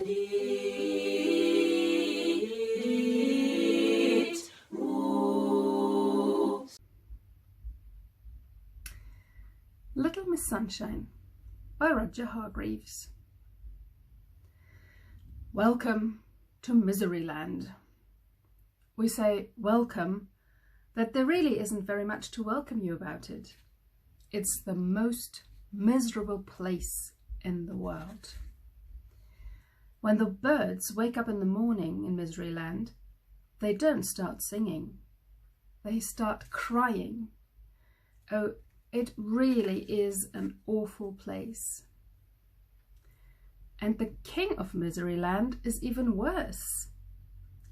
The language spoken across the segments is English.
Little Miss Sunshine by Roger Hargreaves. Welcome to Miseryland. We say welcome, that there really isn't very much to welcome you about it. It's the most miserable place in the world. When the birds wake up in the morning in Miseryland, they don't start singing. They start crying. Oh, it really is an awful place. And the king of Miseryland is even worse.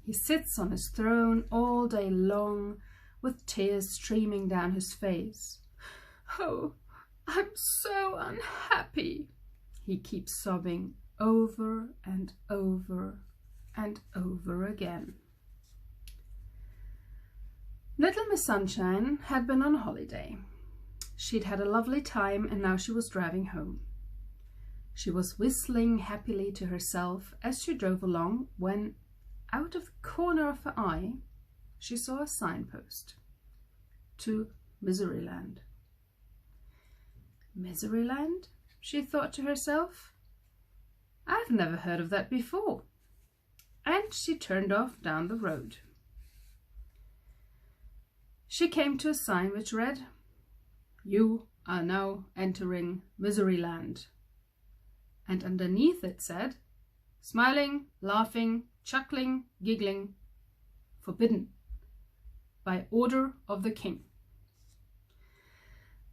He sits on his throne all day long with tears streaming down his face. Oh, I'm so unhappy, he keeps sobbing over and over and over again. Little Miss Sunshine had been on holiday. She'd had a lovely time and now she was driving home. She was whistling happily to herself as she drove along when, out of the corner of her eye, she saw a signpost to Miseryland. Miseryland? She thought to herself. I've never heard of that before. And she turned off down the road. She came to a sign which read, "You are now entering Miseryland." And underneath it said, "Smiling, laughing, chuckling, giggling, forbidden, by order of the king."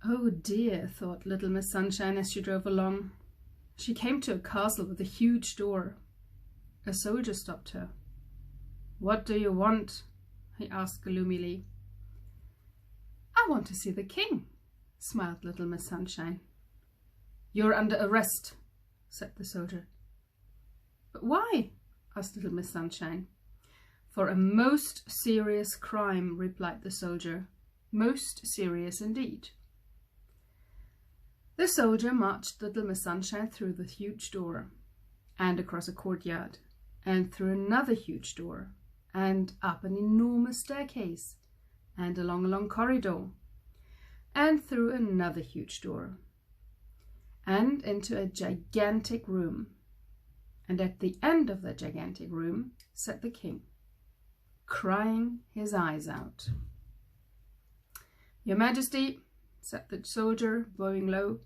Oh dear, thought Little Miss Sunshine as she drove along. She came to a castle with a huge door. A soldier stopped her. "What do you want?" he asked gloomily. "I want to see the king," smiled Little Miss Sunshine. "You're under arrest," said the soldier. "But why?" asked Little Miss Sunshine. "For a most serious crime," replied the soldier. "Most serious indeed." The soldier marched Little Miss Sunshine through the huge door, and across a courtyard, and through another huge door, and up an enormous staircase, and along a long corridor, and through another huge door, and into a gigantic room. And at the end of the gigantic room sat the king, crying his eyes out. "Your Majesty," said the soldier, bowing low,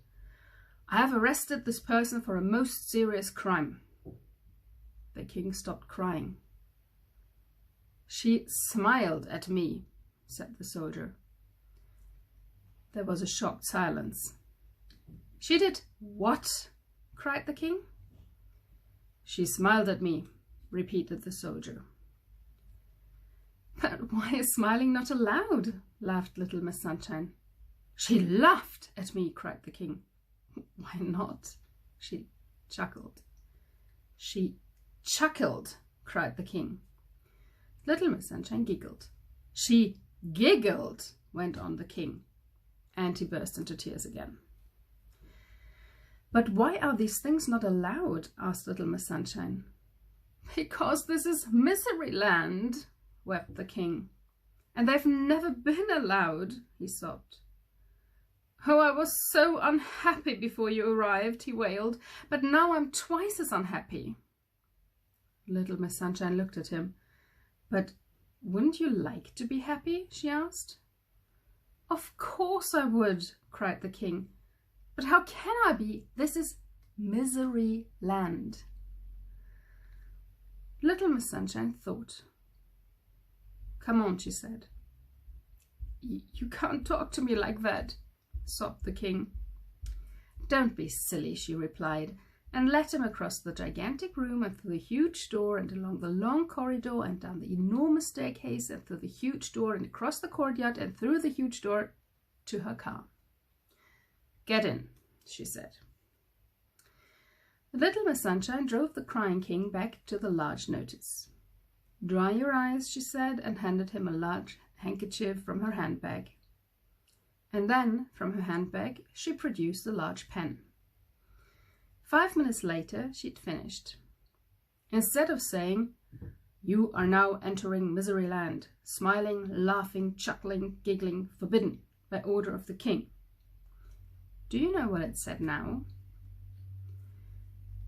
"I have arrested this person for a most serious crime." The king stopped crying. "She smiled at me," said the soldier. There was a shocked silence. "She did what?" cried the king. "She smiled at me," repeated the soldier. "But why is smiling not allowed?" laughed Little Miss Sunshine. "She laughed at me," cried the king. "Why not?" She chuckled. "She chuckled," cried the king. Little Miss Sunshine giggled. "She giggled," went on the king, and he burst into tears again. "But why are these things not allowed?" asked Little Miss Sunshine. "Because this is Miseryland," wept the king. "And they've never been allowed," he sobbed. "Oh, I was so unhappy before you arrived," he wailed, "but now I'm twice as unhappy." Little Miss Sunshine looked at him. "But wouldn't you like to be happy?" she asked. "Of course I would," cried the king. "But how can I be? This is Miseryland." Little Miss Sunshine thought. "Come on," she said. "You can't talk to me like that," sobbed the king. "Don't be silly," she replied, and led him across the gigantic room and through the huge door and along the long corridor and down the enormous staircase and through the huge door and across the courtyard and through the huge door to her car. "Get in," she said. Little Miss Sunshine drove the crying king back to the large notice. "Dry your eyes," she said, and handed him a large handkerchief from her handbag. And then, from her handbag, she produced a large pen. 5 minutes later, she'd finished. Instead of saying, "You are now entering misery land, smiling, laughing, chuckling, giggling, forbidden, by order of the king." Do you know what it said now?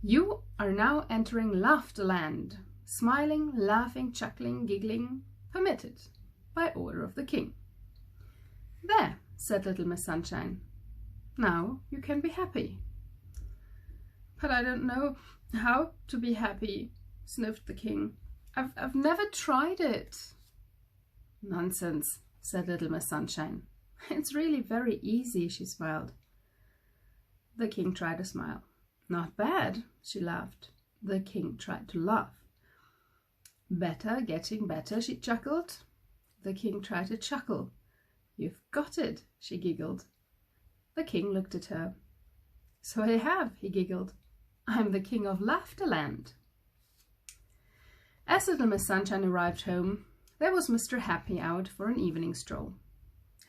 "You are now entering laughter land, smiling, laughing, chuckling, giggling, permitted, by order of the king." "There," said little Miss Sunshine. "Now you can be happy." "But I don't know how to be happy," sniffed the king. I've never tried it." "Nonsense," said little Miss Sunshine. "It's really very easy," she smiled. The king tried a smile. "Not bad," she laughed. The king tried to laugh. "Better, getting better," she chuckled. The king tried to chuckle. "You've got it," she giggled. The king looked at her. "So I have," he giggled. "I'm the king of Laughterland." As little Miss Sunshine arrived home, there was Mr. Happy out for an evening stroll.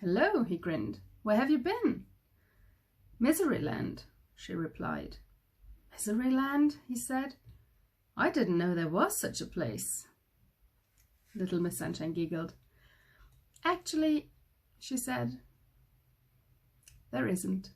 "Hello," he grinned. "Where have you been?" "Miseryland," she replied. "Miseryland?" he said. "I didn't know there was such a place." Little Miss Sunshine giggled. "Actually," she said, "there isn't."